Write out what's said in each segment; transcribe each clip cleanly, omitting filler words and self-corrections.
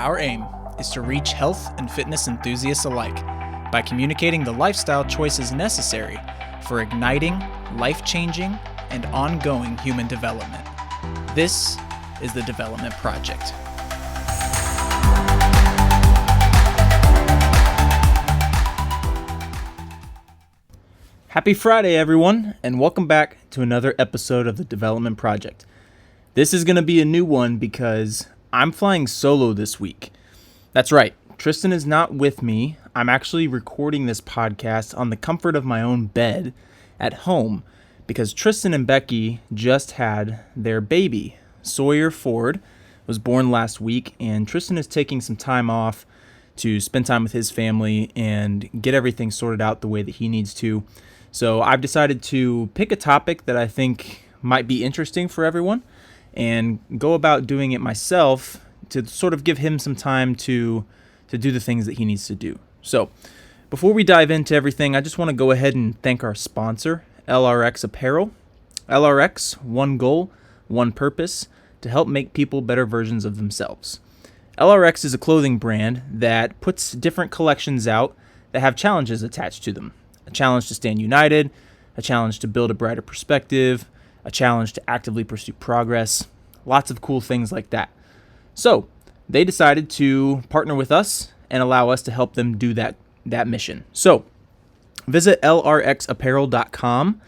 Our aim is to reach health and fitness enthusiasts alike by communicating the lifestyle choices necessary for igniting, life-changing, and ongoing human development. This is the Development Project. Happy Friday, everyone, and welcome back to another episode of the Development Project. This is going to be a new one because I'm flying solo this week. That's right, Tristan is not with me. I'm actually recording this podcast on the comfort of my own bed at home because Tristan and Becky just had their baby. Sawyer Ford was born last week, and Tristan is taking some time off to spend time with his family and get everything sorted out the way that he needs to. So I've decided to pick a topic that I think might be interesting for everyone and go about doing it myself to sort of give him some time to do the things that he needs to do. So before we dive into everything, I just want to go ahead and thank our sponsor, LRX Apparel. LRX, one goal, one purpose, to help make people better versions of themselves. LRX is a clothing brand that puts different collections out that have challenges attached to them. A challenge to stand united, a challenge to build a brighter perspective, a challenge to actively pursue progress, lots of cool things like that. So they decided to partner with us and allow us to help them do that mission. So visit lrxapparel.com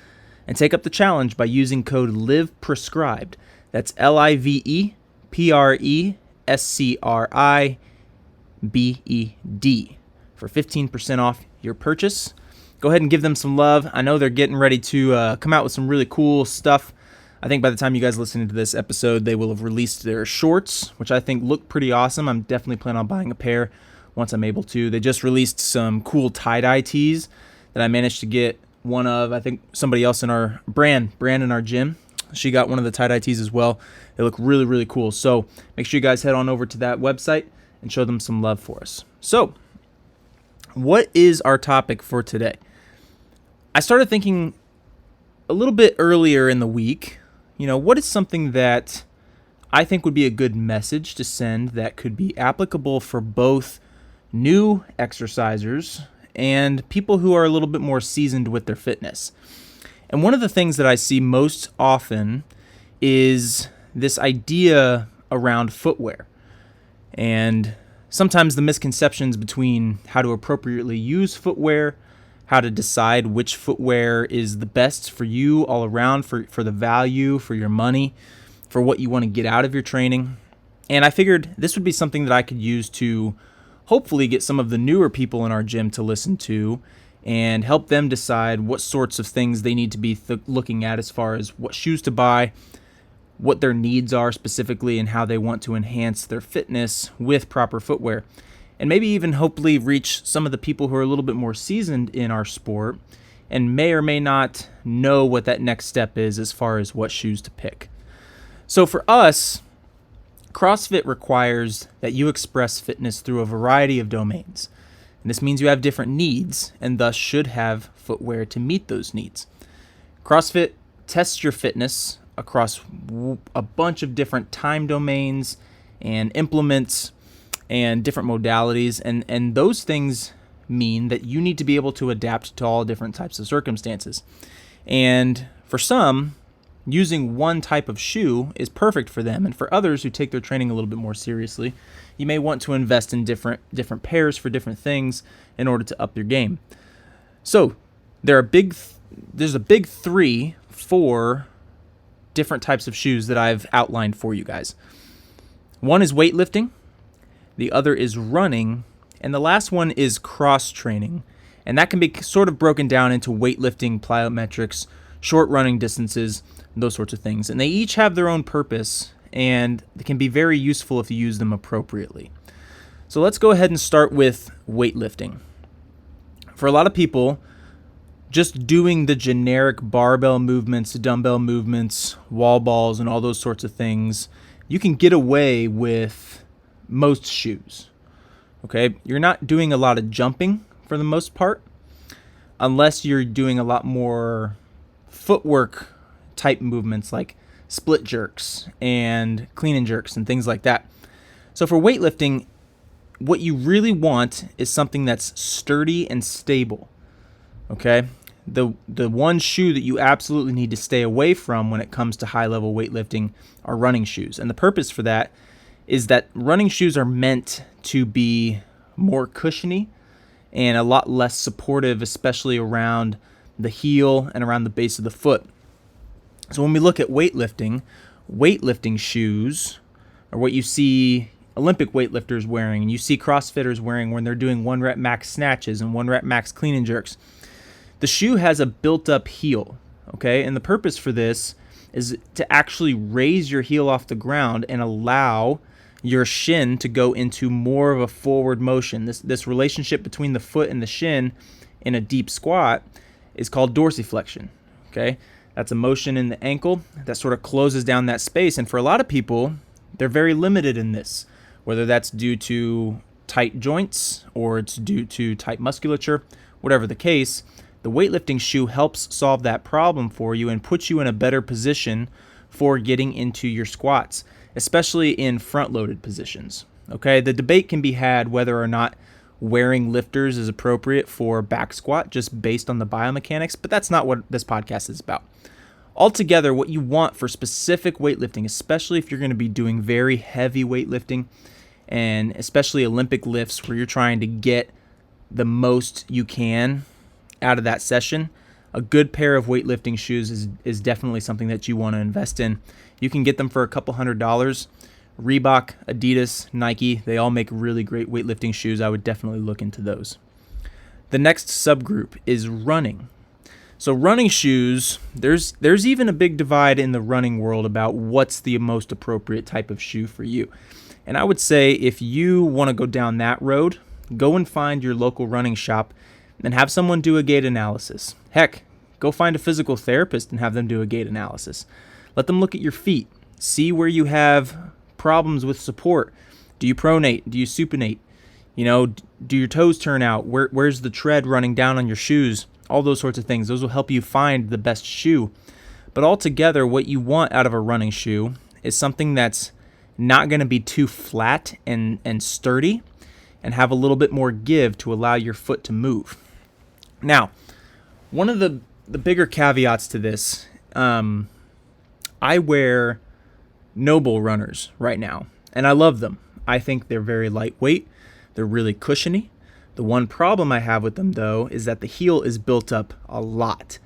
and take up the challenge by using code LIVEPRESCRIBED. That's LIVEPRESCRIBED for 15% off your purchase. Go ahead and give them some love. I know they're getting ready to come out with some really cool stuff. I think by the time you guys listen to this episode, they will have released their shorts, which I think look pretty awesome. I'm definitely planning on buying a pair once I'm able to. They just released some cool tie-dye tees that I managed to get one of. I think somebody else in our brand in our gym, she got one of the tie-dye tees as well. They look really, really cool. So make sure you guys head on over to that website and show them some love for us. So what is our topic for today? I started thinking a little bit earlier in the week, what is something that I think would be a good message to send that could be applicable for both new exercisers and people who are a little bit more seasoned with their fitness. And one of the things that I see most often is this idea around footwear and sometimes the misconceptions between how to appropriately use footwear, how to decide which footwear is the best for you all around, for the value, for your money, for what you want to get out of your training. And I figured this would be something that I could use to hopefully get some of the newer people in our gym to listen to and help them decide what sorts of things they need to be looking at as far as what shoes to buy, what their needs are specifically, and how they want to enhance their fitness with proper footwear. And maybe even hopefully reach some of the people who are a little bit more seasoned in our sport and may or may not know what that next step is as far as what shoes to pick. So for us, CrossFit requires that you express fitness through a variety of domains. And this means you have different needs and thus should have footwear to meet those needs. CrossFit tests your fitness across a bunch of different time domains and implements and different modalities, and those things mean that you need to be able to adapt to all different types of circumstances. And for some, using one type of shoe is perfect for them, and for others who take their training a little bit more seriously, you may want to invest in different pairs for different things in order to up your game. So there's a big 4 different types of shoes that I've outlined for you guys. One is weightlifting, the other is running, and the last one is cross-training. And that can be sort of broken down into weightlifting, plyometrics, short running distances, those sorts of things. And they each have their own purpose, and they can be very useful if you use them appropriately. So let's go ahead and start with weightlifting. For a lot of people, just doing the generic barbell movements, dumbbell movements, wall balls, and all those sorts of things, you can get away with most shoes. Okay, you're not doing a lot of jumping for the most part, unless you're doing a lot more footwork type movements like split jerks and clean and jerks and things like that. So for weightlifting, what you really want is something that's sturdy and stable. Okay? The one shoe that you absolutely need to stay away from when it comes to high-level weightlifting are running shoes. And the purpose for that is that running shoes are meant to be more cushiony and a lot less supportive, especially around the heel and around the base of the foot. So when we look at weightlifting shoes are what you see Olympic weightlifters wearing and you see CrossFitters wearing when they're doing 1 rep max snatches and 1 rep max clean and jerks. The shoe has a built-up heel, okay? And the purpose for this is to actually raise your heel off the ground and allow your shin to go into more of a forward motion. This relationship between the foot and the shin in a deep squat is called dorsiflexion, okay? That's a motion in the ankle that sort of closes down that space. And for a lot of people, they're very limited in this, whether that's due to tight joints or it's due to tight musculature, whatever the case. The weightlifting shoe helps solve that problem for you and puts you in a better position for getting into your squats, especially in front-loaded positions. Okay, the debate can be had whether or not wearing lifters is appropriate for back squat just based on the biomechanics, but that's not what this podcast is about. Altogether, what you want for specific weightlifting, especially if you're going to be doing very heavy weightlifting and especially Olympic lifts where you're trying to get the most you can out of that session, a good pair of weightlifting shoes is definitely something that you want to invest in. You can get them for a couple $100. Reebok, Adidas, Nike, they all make really great weightlifting shoes. I would definitely look into those. The next subgroup is running. So running shoes, there's even a big divide in the running world about what's the most appropriate type of shoe for you. And I would say if you want to go down that road, go and find your local running shop and have someone do a gait analysis. Heck, go find a physical therapist and have them do a gait analysis. Let them look at your feet. See where you have problems with support. Do you pronate? Do you supinate? Do your toes turn out? Where's the tread running down on your shoes? All those sorts of things. Those will help you find the best shoe. But altogether, what you want out of a running shoe is something that's not going to be too flat and sturdy and have a little bit more give to allow your foot to move. Now, one of the bigger caveats to this, I wear Noble runners right now, and I love them. I think they're very lightweight. They're really cushiony. The one problem I have with them, though, is that the heel is built up a lot.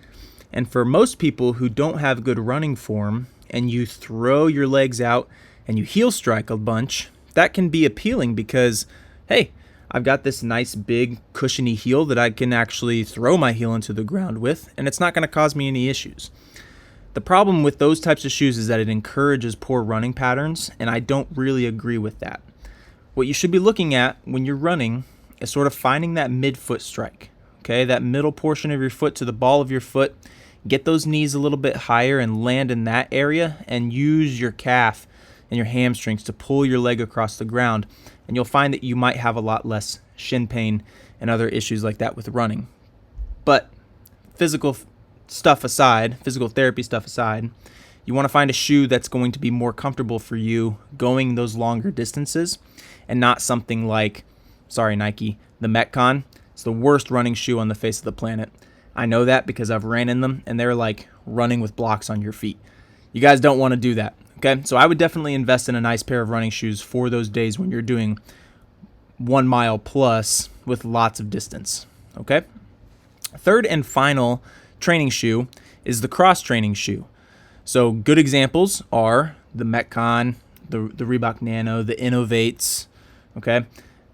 And for most people who don't have good running form and you throw your legs out and you heel strike a bunch, that can be appealing because, hey, I've got this nice big cushiony heel that I can actually throw my heel into the ground with, and it's not going to cause me any issues. The problem with those types of shoes is that it encourages poor running patterns, and I don't really agree with that. What you should be looking at when you're running is sort of finding that midfoot strike, okay? That middle portion of your foot to the ball of your foot. Get those knees a little bit higher and land in that area and use your calf and your hamstrings to pull your leg across the ground. And you'll find that you might have a lot less shin pain and other issues like that with running. But physical therapy stuff aside, you want to find a shoe that's going to be more comfortable for you going those longer distances and not something like, sorry Nike, the Metcon. It's the worst running shoe on the face of the planet. I know that because I've ran in them and they're like running with blocks on your feet. You guys don't want to do that. Okay, so I would definitely invest in a nice pair of running shoes for those days when you're doing 1 mile plus with lots of distance. Okay, third and final training shoe is the cross training shoe. So good examples are the Metcon, the Reebok Nano, the Innovates. Okay,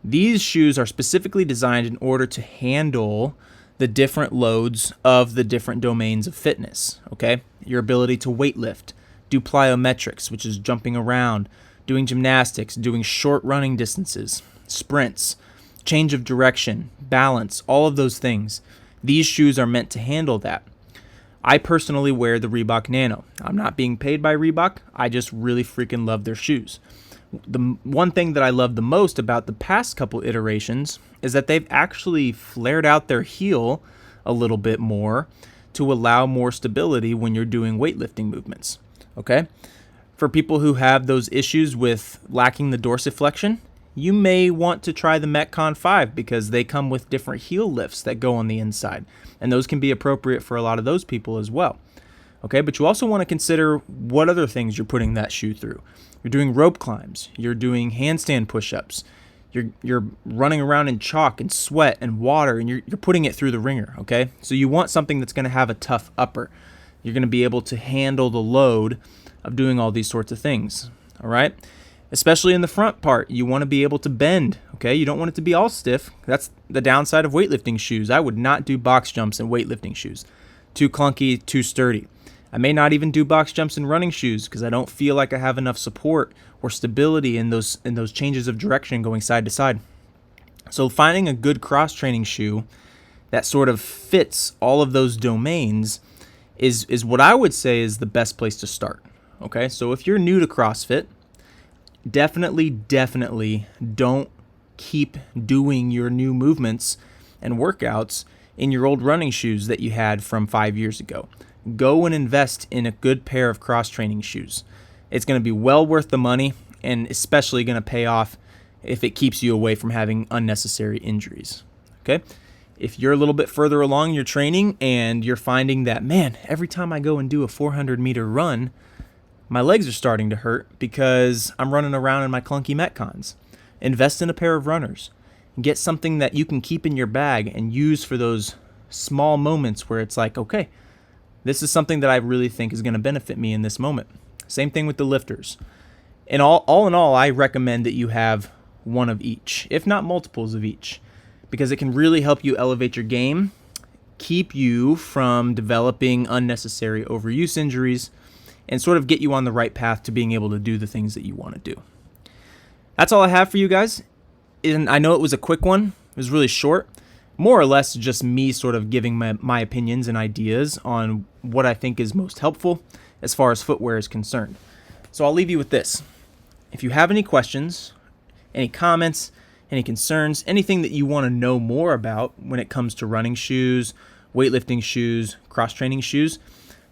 these shoes are specifically designed in order to handle the different loads of the different domains of fitness. Okay, your ability to weight lift, do plyometrics, which is jumping around, doing gymnastics, doing short running distances, sprints, change of direction, balance, all of those things. These shoes are meant to handle that. I personally wear the Reebok Nano. I'm not being paid by Reebok. I just really freaking love their shoes. The one thing that I love the most about the past couple iterations is that they've actually flared out their heel a little bit more to allow more stability when you're doing weightlifting movements. Okay? For people who have those issues with lacking the dorsiflexion, you may want to try the Metcon 5 because they come with different heel lifts that go on the inside. And those can be appropriate for a lot of those people as well. Okay, but you also want to consider what other things you're putting that shoe through. You're doing rope climbs, you're doing handstand push-ups, you're running around in chalk and sweat and water, and you're putting it through the ringer, okay? So you want something that's going to have a tough upper. You're going to be able to handle the load of doing all these sorts of things, all right? Especially in the front part, you want to be able to bend, okay? You don't want it to be all stiff. That's the downside of weightlifting shoes. I would not do box jumps in weightlifting shoes. Too clunky, too sturdy. I may not even do box jumps in running shoes because I don't feel like I have enough support or stability in those changes of direction going side to side. So finding a good cross-training shoe that sort of fits all of those domains is what I would say is the best place to start. Okay, so if you're new to CrossFit, definitely don't keep doing your new movements and workouts in your old running shoes that you had from 5 years ago. Go and invest in a good pair of cross-training shoes. It's going to be well worth the money and especially going to pay off if it keeps you away from having unnecessary injuries. Okay? If you're a little bit further along your training and you're finding that, man, every time I go and do a 400-meter run, my legs are starting to hurt because I'm running around in my clunky Metcons. Invest in a pair of runners. Get something that you can keep in your bag and use for those small moments where it's like, okay, this is something that I really think is going to benefit me in this moment. Same thing with the lifters. And all in all, I recommend that you have one of each, if not multiples of each, because it can really help you elevate your game, keep you from developing unnecessary overuse injuries, and sort of get you on the right path to being able to do the things that you want to do. That's all I have for you guys. And I know it was a quick one. It was really short. More or less just me sort of giving my opinions and ideas on what I think is most helpful as far as footwear is concerned. So I'll leave you with this. If you have any questions, any comments, any concerns, anything that you want to know more about when it comes to running shoes, weightlifting shoes, cross-training shoes,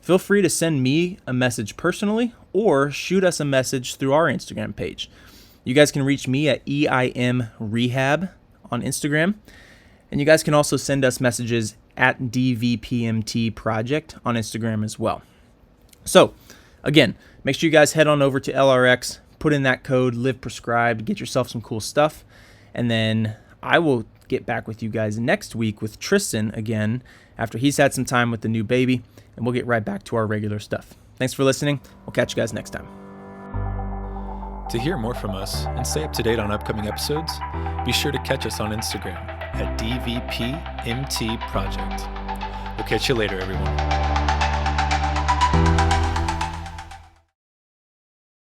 feel free to send me a message personally or shoot us a message through our Instagram page. You guys can reach me at EIM Rehab on Instagram. And you guys can also send us messages at DVPMT Project on Instagram as well. So, again, make sure you guys head on over to LRX, put in that code, Live Prescribed, get yourself some cool stuff. And then I will get back with you guys next week with Tristan again after he's had some time with the new baby. And we'll get right back to our regular stuff. Thanks for listening. We'll catch you guys next time. To hear more from us and stay up to date on upcoming episodes, be sure to catch us on Instagram at DVPMT Project. We'll catch you later, everyone.